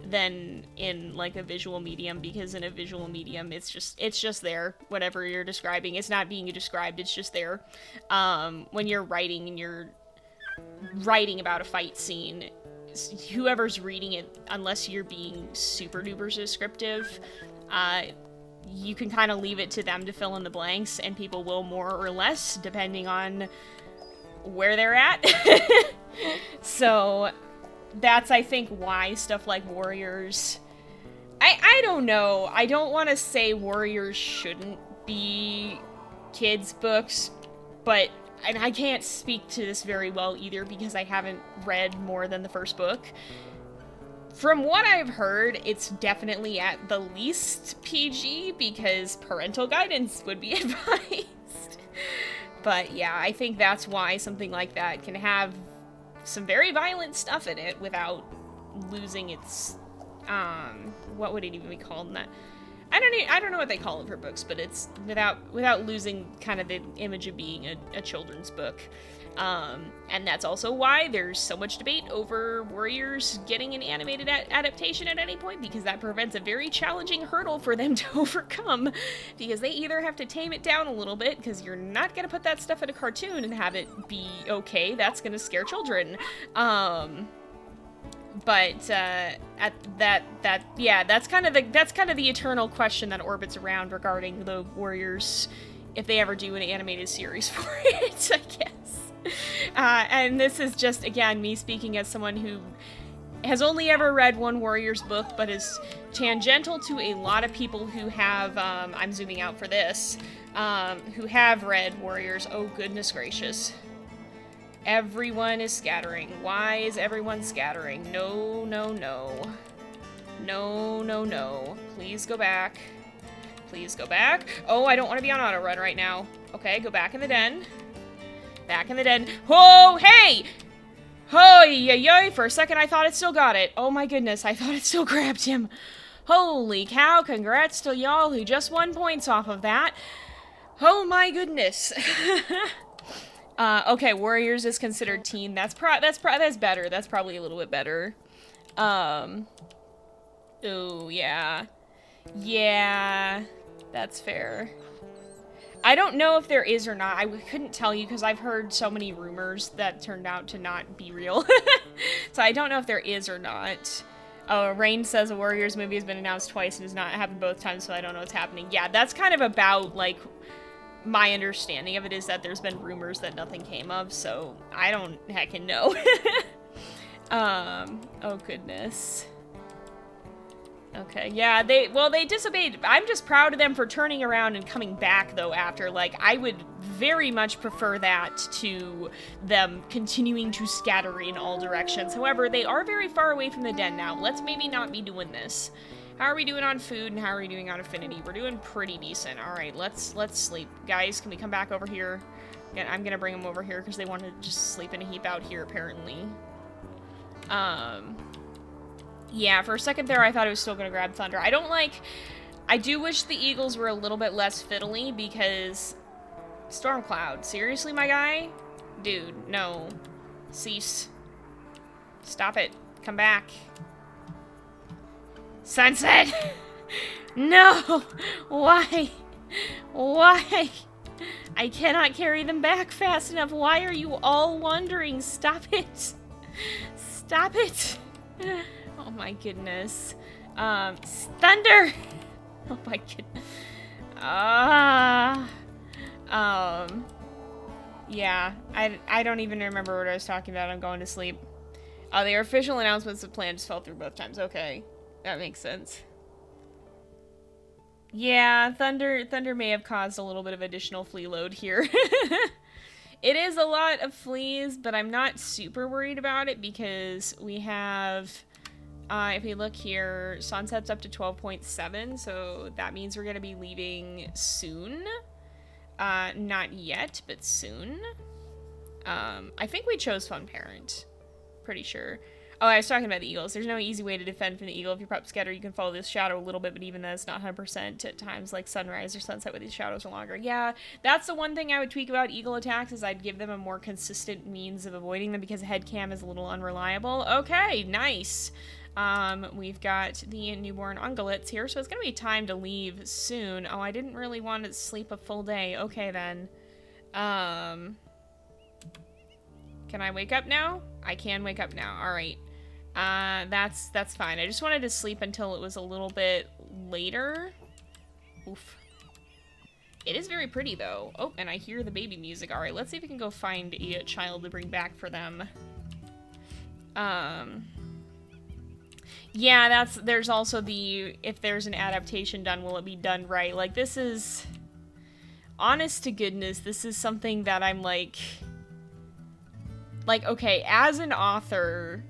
[SPEAKER 1] than in, like, a visual medium, because in a visual medium, it's just there, whatever you're describing. It's not being described, it's just there. When you're writing and you're writing about a fight scene, whoever's reading it, unless you're being super duper descriptive, you can kind of leave it to them to fill in the blanks, and people will more or less, depending on where they're at. So, that's, I think, why stuff like Warriors... I don't know. I don't want to say Warriors shouldn't be kids' books, but... And I can't speak to this very well either, because I haven't read more than the first book. From what I've heard, it's definitely at the least PG, because parental guidance would be advised. But yeah, I think that's why something like that can have some very violent stuff in it without losing its, what would it even be called in that? I don't know what they call it for books, but it's without losing kind of the image of being a children's book. And that's also why there's so much debate over Warriors getting an animated adaptation at any point, because that prevents a very challenging hurdle for them to overcome, because they either have to tame it down a little bit, because you're not going to put that stuff in a cartoon and have it be okay, that's going to scare children. But that's kind of the eternal question that orbits around regarding the Warriors, if they ever do an animated series for it, I guess. And this is just, again, me speaking as someone who has only ever read one Warriors book, but is tangential to a lot of people who have, I'm zooming out for this, who have read Warriors. Oh, goodness gracious. Everyone is scattering. Why is everyone scattering? No, no, no. No, no, no. Please go back. Please go back. Oh, I don't want to be on auto run right now. Okay, go back in the den. Back in the den. Oh, hey! Oh, yeah. For a second, I thought it still got it. Oh my goodness, I thought it still grabbed him. Holy cow, congrats to y'all who just won points off of that. Oh my goodness. Okay, Warriors is considered teen. That's better. That's probably a little bit better. Oh, yeah. Yeah, that's fair. I don't know if there is or not. I couldn't tell you because I've heard so many rumors that turned out to not be real. So I don't know if there is or not. Oh, Rain says a Warriors movie has been announced twice and has not happened both times, so I don't know what's happening. Yeah, that's kind of about, like, my understanding of it is that there's been rumors that nothing came of, so I don't heckin' know. Oh goodness. Okay, yeah, they disobeyed. I'm just proud of them for turning around and coming back, though, after. Like, I would very much prefer that to them continuing to scatter in all directions. However, they are very far away from the den now. Let's maybe not be doing this. How are we doing on food, and how are we doing on affinity? We're doing pretty decent. Alright, let's sleep. Guys, can we come back over here? Again, I'm gonna bring them over here, because they want to just sleep in a heap out here, apparently. Yeah, for a second there, I thought it was still gonna grab Thunder. I do wish the Eagles were a little bit less fiddly, because... Stormcloud, seriously, my guy? Dude, no. Cease. Stop it. Come back. Sunset! No! Why? Why? I cannot carry them back fast enough. Why are you all wandering? Stop it. Stop it. Oh my goodness. Thunder! Oh my goodness. Yeah, I don't even remember what I was talking about. I'm going to sleep. Their official announcements of plan just fell through both times. Okay, that makes sense. Yeah, Thunder may have caused a little bit of additional flea load here. It is a lot of fleas, but I'm not super worried about it because we have, if we look here, sunset's up to 12.7, so that means we're going to be leaving soon. Not yet, but soon. I think we chose Fun Parent. Pretty sure. Oh, I was talking about the eagles. There's no easy way to defend from the eagle. If your pup scatter, you can follow this shadow a little bit, but even then it's not 100% at times like sunrise or sunset where these shadows are longer. Yeah, that's the one thing I would tweak about eagle attacks is I'd give them a more consistent means of avoiding them because head cam is a little unreliable. Okay, nice. We've got the newborn ungulates here, so it's gonna be time to leave soon. Oh, I didn't really want to sleep a full day. Okay, then. Can I wake up now? I can wake up now. All right. That's fine. I just wanted to sleep until it was a little bit later. Oof. It is very pretty, though. Oh, and I hear the baby music. All right, let's see if we can go find a child to bring back for them. Yeah, there's also the, if there's an adaptation done, will it be done right? Like, this is, honest to goodness, this is something that I'm like, okay, as an author,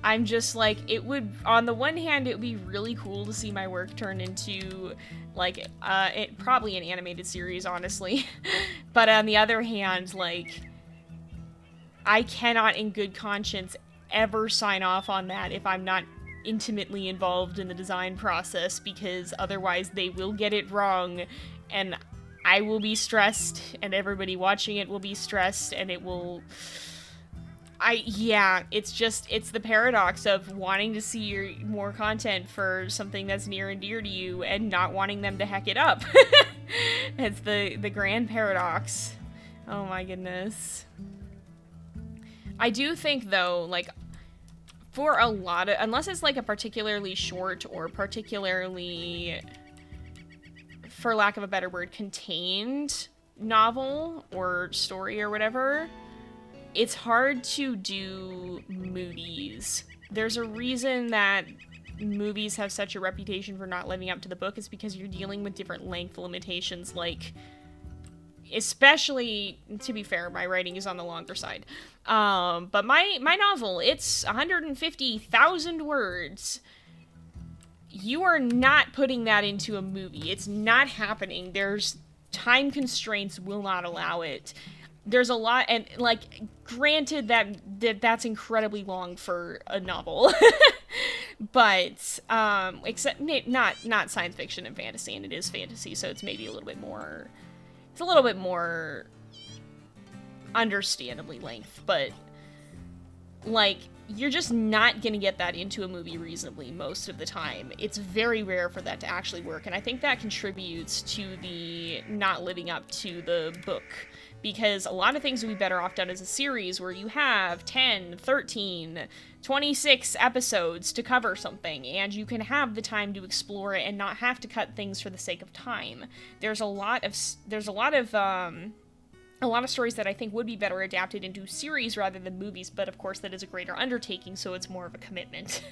[SPEAKER 1] I'm just like, it would, on the one hand, it would be really cool to see my work turn into, like, probably an animated series, honestly. But on the other hand, like, I cannot in good conscience ever sign off on that if I'm not intimately involved in the design process, because otherwise they will get it wrong, and I will be stressed, and everybody watching it will be stressed, and it will... yeah, it's the paradox of wanting to see more content for something that's near and dear to you and not wanting them to heck it up. It's the grand paradox. Oh my goodness. I do think, though, like, for a lot of, unless it's like a particularly short or particularly, for lack of a better word, contained novel or story or whatever, it's hard to do movies. There's a reason that movies have such a reputation for not living up to the book. It's because you're dealing with different length limitations, like, especially, to be fair, my writing is on the longer side. But my novel, it's 150,000 words. You are not putting that into a movie. It's not happening. There's time constraints will not allow it. There's a lot, and, like, granted that's incredibly long for a novel, but, except, not science fiction and fantasy, and it is fantasy, so it's maybe a little bit more, it's a little bit more understandably length, but, like, you're just not gonna get that into a movie reasonably most of the time. It's very rare for that to actually work, and I think that contributes to the not living up to the book. Because a lot of things would be better off done as a series where you have 10, 13, 26 episodes to cover something, and you can have the time to explore it and not have to cut things for the sake of time. There's a lot of stories that I think would be better adapted into series rather than movies, but of course that is a greater undertaking, so it's more of a commitment.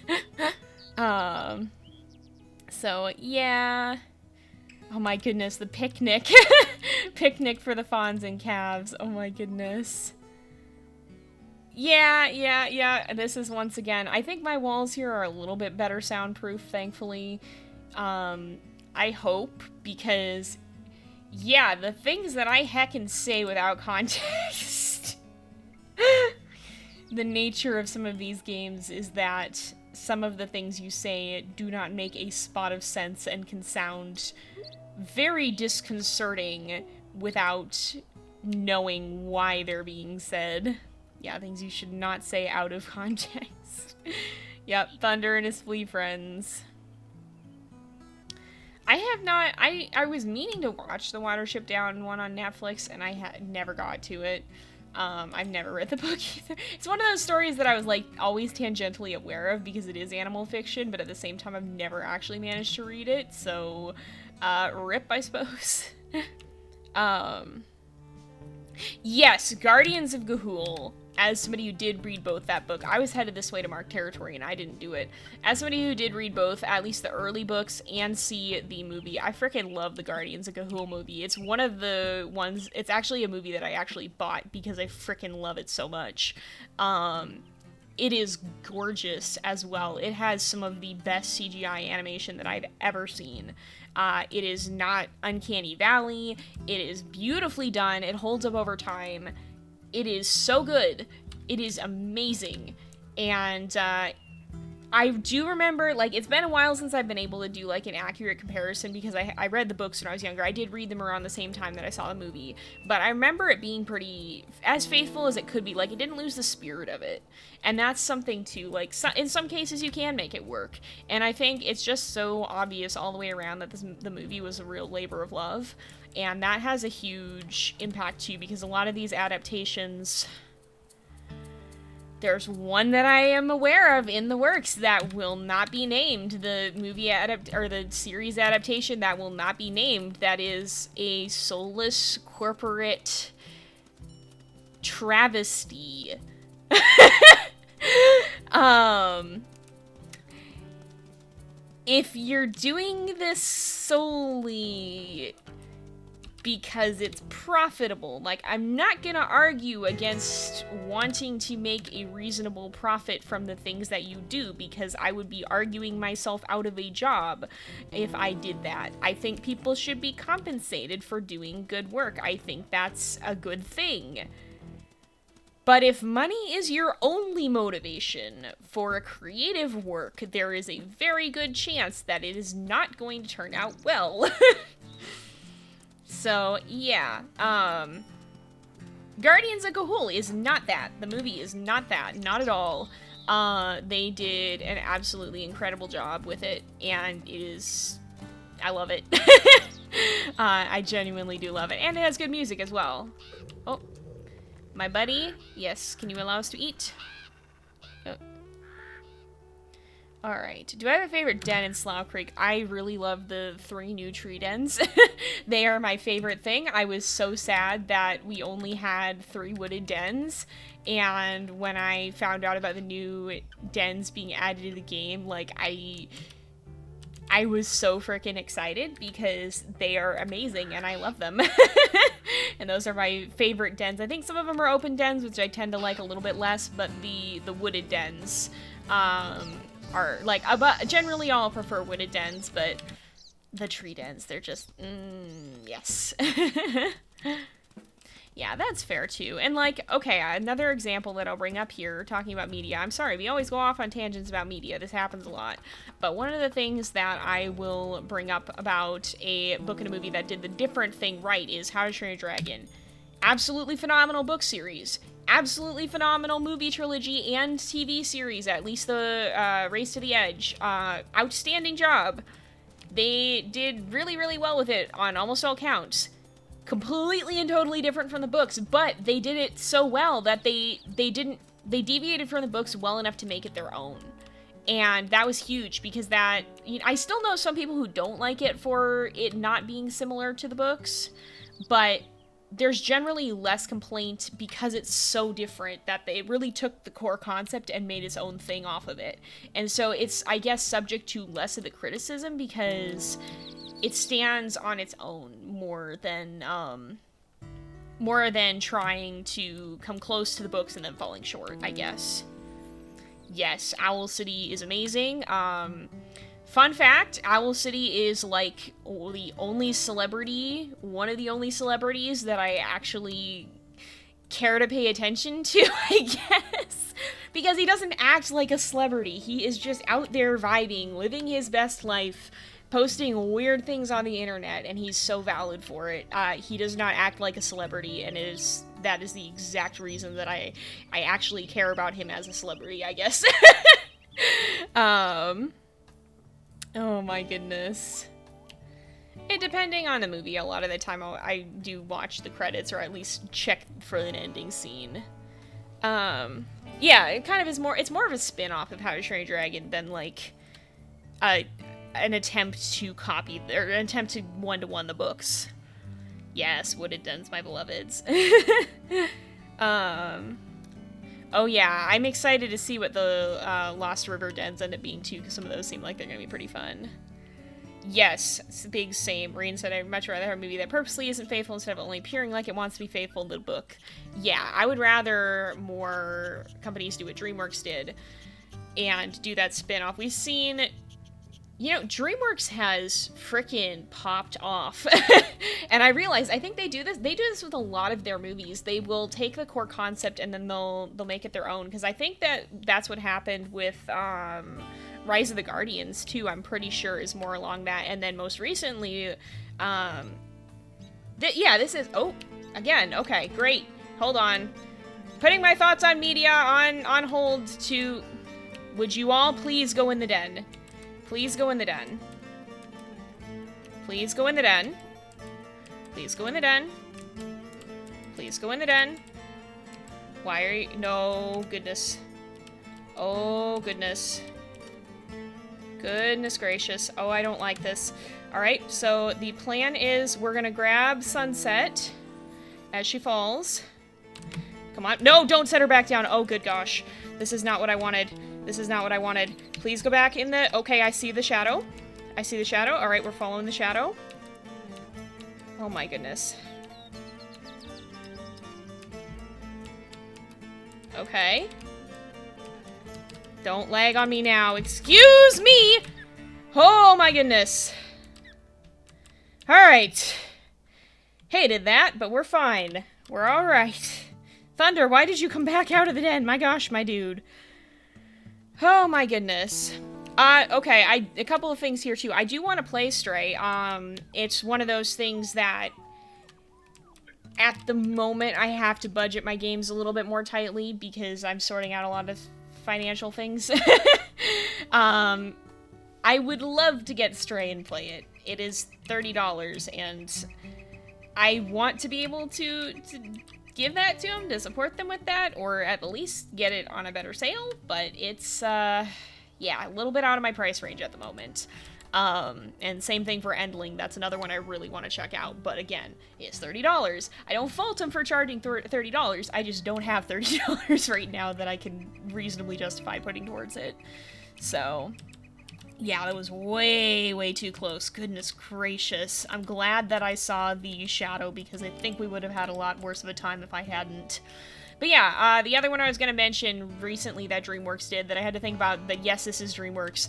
[SPEAKER 1] So yeah. Oh my goodness, the picnic. Picnic for the fawns and calves. Oh my goodness. Yeah. This is once again, I think my walls here are a little bit better soundproof, thankfully. I hope, because, yeah, the things that I heckin' say without context. The nature of some of these games is that some of the things you say do not make a spot of sense and can sound very disconcerting without knowing why they're being said. Yeah, things you should not say out of context. Yep, Thunder and his flea friends. I have not, I was meaning to watch the Watership Down one on Netflix, and I never got to it. I've never read the book either. It's one of those stories that I was, like, always tangentially aware of because it is animal fiction, but at the same time I've never actually managed to read it, so Rip, I suppose. Yes, Guardians of Ga'Hoole. As somebody who did read both that book, I was headed this way to mark territory and I didn't do it. As somebody who did read both, at least the early books, and see the movie, I freaking love the Guardians of Ga'Hoole movie. It's one of the ones, it's actually a movie that I actually bought because I freaking love it so much. It is gorgeous as well. It has some of the best CGI animation that I've ever seen. It is not Uncanny Valley. It is beautifully done. It holds up over time. It is so good. It is amazing. And I do remember, like, it's been a while since I've been able to do, like, an accurate comparison because I read the books when I was younger. I did read them around the same time that I saw the movie. But I remember it being pretty, as faithful as it could be. Like, it didn't lose the spirit of it. And that's something, too. Like, in some cases, you can make it work. And I think it's just so obvious all the way around that the movie was a real labor of love. And that has a huge impact, too, because a lot of these adaptations... There's one that I am aware of in the works that will not be named. The movie or the series adaptation that will not be named. That is a soulless corporate travesty. If you're doing this solely because it's profitable, like, I'm not gonna argue against wanting to make a reasonable profit from the things that you do, because I would be arguing myself out of a job if I did that. I think people should be compensated for doing good work. I think that's a good thing. But if money is your only motivation for a creative work, there is a very good chance that it is not going to turn out well. So, yeah, Guardians of Ga'Hoole is not that. The movie is not that. Not at all. They did an absolutely incredible job with it, and it is... I love it. I genuinely do love it. And it has good music as well. Oh, my buddy. Yes, can you allow us to eat? Oh. Alright, do I have a favorite den in Slough Creek? I really love the 3 new tree dens. They are my favorite thing. I was so sad that we only had 3 wooded dens, and when I found out about the new dens being added to the game, like, I was so freaking excited because they are amazing and I love them. And those are my favorite dens. I think some of them are open dens, which I tend to like a little bit less, but the wooded dens, are, like, generally I'll prefer wooded dens, but the tree dens, they're just, yes. Yeah, that's fair, too. And, like, okay, another example that I'll bring up here, talking about media. I'm sorry, we always go off on tangents about media. This happens a lot. But one of the things that I will bring up about a book and a movie that did the different thing right is How to Train Your Dragon. Absolutely phenomenal book series. Absolutely phenomenal movie trilogy and TV series, at least the Race to the Edge. Outstanding job. They did really, really well with it on almost all counts. Completely and totally different from the books, but they did it so well that they deviated from the books well enough to make it their own. And that was huge because that, I still know some people who don't like it for it not being similar to the books, but there's generally less complaint because it's so different that they really took the core concept and made its own thing off of it. And so it's, I guess, subject to less of the criticism because it stands on its own more than trying to come close to the books and then falling short, I guess. Yes, Owl City is amazing. Fun fact, Owl City is, like, the only celebrity, one of the only celebrities that I actually care to pay attention to, I guess. Because he doesn't act like a celebrity. He is just out there vibing, living his best life, posting weird things on the internet, and he's so valid for it. He does not act like a celebrity, and that is the exact reason that I actually care about him as a celebrity, I guess. Oh my goodness. Depending on the movie, a lot of the time I do watch the credits, or at least check for an ending scene. Yeah, it kind of is more, it's more of a spin-off of How to Train Your Dragon than, like, an attempt to copy, or an attempt to one-to-one the books. Yes, wooded dens, my beloveds. Oh yeah, I'm excited to see what the Lost River dens end up being too, because some of those seem like they're gonna be pretty fun. Yes, it's the big same. Marine said I'd much rather have a movie that purposely isn't faithful instead of only appearing like it wants to be faithful to the book. Yeah, I would rather more companies do what DreamWorks did and do that spin-off. We've seen, you know, DreamWorks has frickin' popped off. And I realize, I think they do this with a lot of their movies. They will take the core concept and then they'll make it their own, because I think that's what happened with Rise of the Guardians too. I'm pretty sure is more along that. And then most recently, this is, oh, again, okay, great. Hold on. Putting my thoughts on media on hold to, would you all please go in the den? Please go in the den. Please go in the den. Please go in the den. Please go in the den. Why are you, no, goodness. Oh, goodness. Goodness gracious. Oh, I don't like this. Alright, so the plan is we're gonna grab Sunset as she falls. Come on. No, don't set her back down. Oh, good gosh. This is not what I wanted. This is not what I wanted. Please go back in the... Okay, I see the shadow. I see the shadow. Alright, we're following the shadow. Oh my goodness. Okay. Don't lag on me now. Excuse me! Oh my goodness. Alright. Hated that, but we're fine. We're alright. Thunder, why did you come back out of the den? My gosh, my dude. Oh my goodness. Okay, a couple of things here too. I do want to play Stray. It's one of those things that at the moment I have to budget my games a little bit more tightly because I'm sorting out a lot of financial things. I would love to get Stray and play it. It is $30 and I want to be able to give that to them, to support them with that, or at least get it on a better sale, but it's, yeah, a little bit out of my price range at the moment. And same thing for Endling, that's another one I really want to check out, but again, it's $30. I don't fault them for charging $30, I just don't have $30 right now that I can reasonably justify putting towards it. So, yeah, that was way, way too close. Goodness gracious. I'm glad that I saw the shadow because I think we would have had a lot worse of a time if I hadn't. But yeah, the other one I was going to mention recently that DreamWorks did that I had to think about, that yes, this is DreamWorks,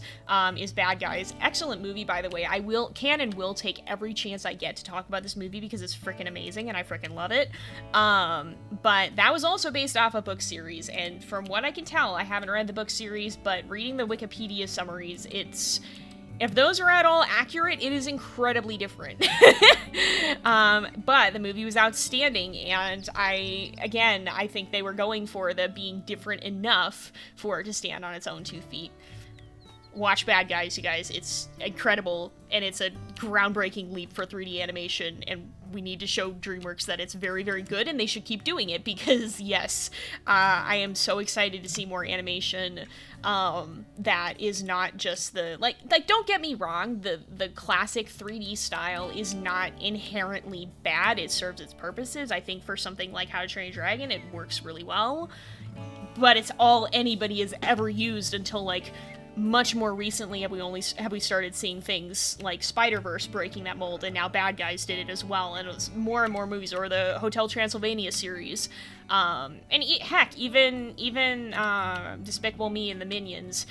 [SPEAKER 1] is Bad Guys. Excellent movie, by the way. I can and will take every chance I get to talk about this movie because it's freaking amazing and I freaking love it. But that was also based off a book series, and from what I can tell, I haven't read the book series, but reading the Wikipedia summaries, if those are at all accurate, it is incredibly different. But the movie was outstanding, and I think they were going for the being different enough for it to stand on its own 2 feet. Watch Bad Guys, you guys. It's incredible, and it's a groundbreaking leap for 3D animation, and we need to show DreamWorks that it's very, very good, and they should keep doing it, because, yes, I am so excited to see more animation that is not just the, like, don't get me wrong, the classic 3D style is not inherently bad. It serves its purposes. I think for something like How to Train Your Dragon, it works really well, but it's all anybody has ever used until, like, much more recently have we started seeing things like Spider-Verse breaking that mold, and now Bad Guys did it as well, and it was more and more movies, or the Hotel Transylvania series, and heck, even Despicable Me and the Minions.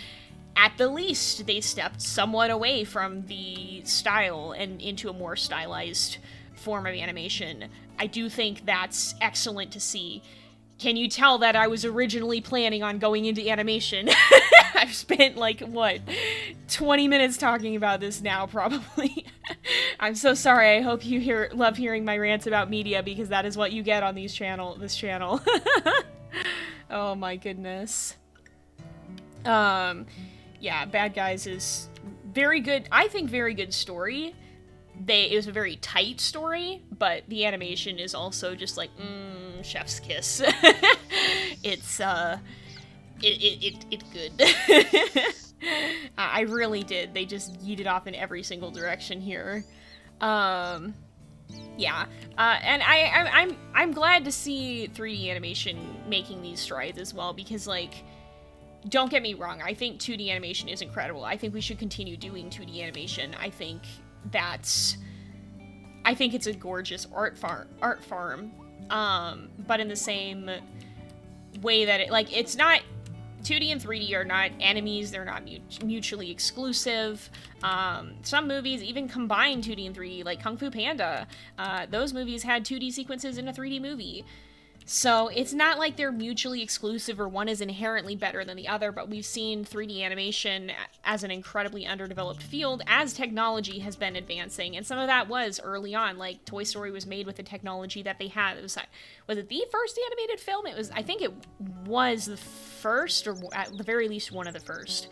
[SPEAKER 1] At the least, they stepped somewhat away from the style and into a more stylized form of animation. I do think that's excellent to see. Can you tell that I was originally planning on going into animation? I've spent, like, what, 20 minutes talking about this now, probably. I'm so sorry. I hope you love hearing my rants about media, because that is what you get on this channel. Oh my goodness. Yeah, Bad Guys is very good. I think very good story. It was a very tight story, but the animation is also just like, chef's kiss. It's good. I really did. They just yeeted off in every single direction here. Yeah, and I'm glad to see 3D animation making these strides as well, because like, don't get me wrong, I think 2D animation is incredible. I think we should continue doing 2D animation. I think it's a gorgeous art farm. But in the same way that it's not, 2D and 3D are not enemies, they're not mutually exclusive. Some movies even combine 2D and 3D, like Kung Fu Panda. Those movies had 2D sequences in a 3D movie. So it's not like they're mutually exclusive or one is inherently better than the other, but we've seen 3D animation as an incredibly underdeveloped field as technology has been advancing, and some of that was early on. Like, Toy Story was made with the technology that they had. Was it the first animated film? I think it was the first, or at the very least one of the first.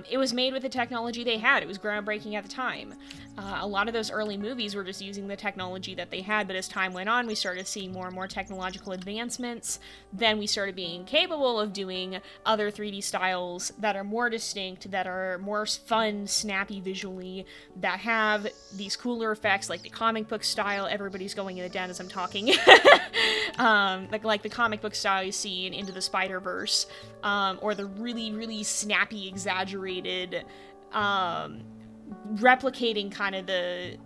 [SPEAKER 1] It was made with the technology they had. It was groundbreaking at the time. A lot of those early movies were just using the technology that they had, but as time went on, we started seeing more and more technological advancements. Then we started being capable of doing other 3D styles that are more distinct, that are more fun, snappy visually, that have these cooler effects, like the comic book style. Everybody's going in the den as I'm talking. like the comic book style you see in Into the Spider-Verse, or the really, really snappy, exaggerated, replicating kind of the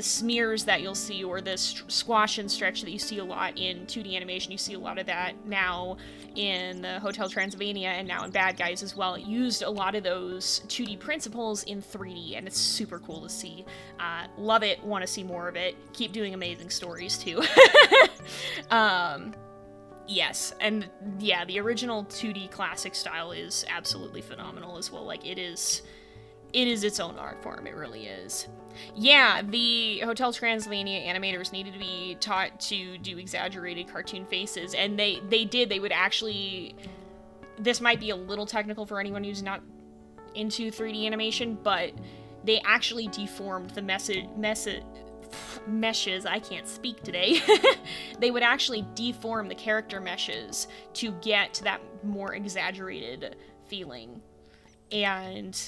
[SPEAKER 1] smears that you'll see, or the squash and stretch that you see a lot in 2D animation. You see a lot of that now in the Hotel Transylvania and now in Bad Guys as well. It used a lot of those 2D principles in 3D, and it's super cool to see. Love it, want to see more of it. Keep doing amazing stories too. Yes, and yeah, the original 2D classic style is absolutely phenomenal as well. Like, it is its own art form, it really is. Yeah, the Hotel Transylvania animators needed to be taught to do exaggerated cartoon faces, and they did. They would actually, this might be a little technical for anyone who's not into 3D animation, but they actually deformed the meshes, I can't speak today. They would actually deform the character meshes to get that more exaggerated feeling. And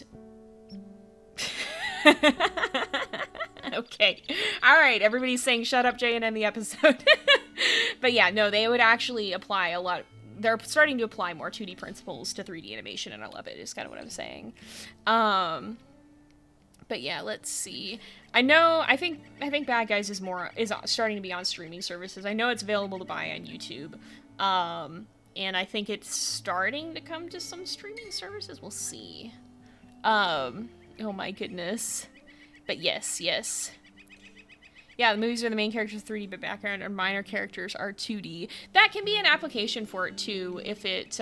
[SPEAKER 1] okay. Alright, everybody's saying shut up, Jay, and end the episode. But yeah, no, they would actually apply a lot. They're starting to apply more 2D principles to 3D animation, and I love it, is kind of what I'm saying. But yeah, let's see. I think Bad Guys is starting to be on streaming services. I know it's available to buy on YouTube. And I think it's starting to come to some streaming services. We'll see. Oh my goodness. But yes. Yeah, the movies where the main characters are 3D, but background or minor characters are 2D. That can be an application for it too, if it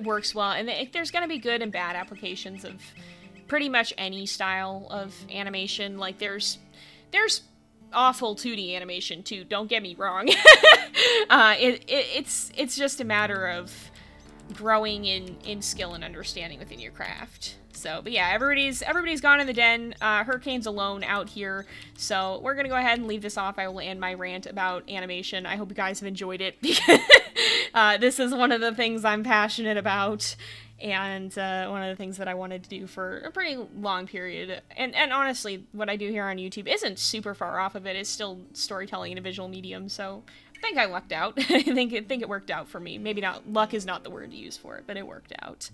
[SPEAKER 1] works well. And there's gonna be good and bad applications of pretty much any style of animation. Like, there's awful 2D animation too, don't get me wrong. It's just a matter of growing in skill and understanding within your craft. So, but yeah, everybody's gone in the den. Hurricane's alone out here, so we're gonna go ahead and leave this off. I will end my rant about animation. I hope you guys have enjoyed it, because this is one of the things I'm passionate about, and one of the things that I wanted to do for a pretty long period. And honestly, what I do here on YouTube isn't super far off of it. It's still storytelling in a visual medium, so I think I lucked out. I think it worked out for me. Maybe not, luck is not the word to use for it, but it worked out.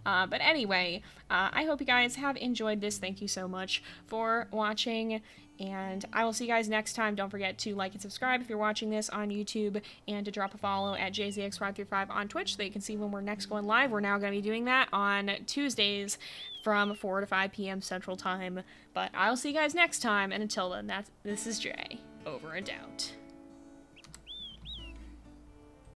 [SPEAKER 1] But anyway, I hope you guys have enjoyed this. Thank you so much for watching, and I will see you guys next time. Don't forget to like and subscribe if you're watching this on YouTube, and to drop a follow at JZX535 on Twitch so that you can see when we're next going live. We're now going to be doing that on Tuesdays from 4 to 5 p.m. Central Time. But I'll see you guys next time, and until then, this is Jay, over and out.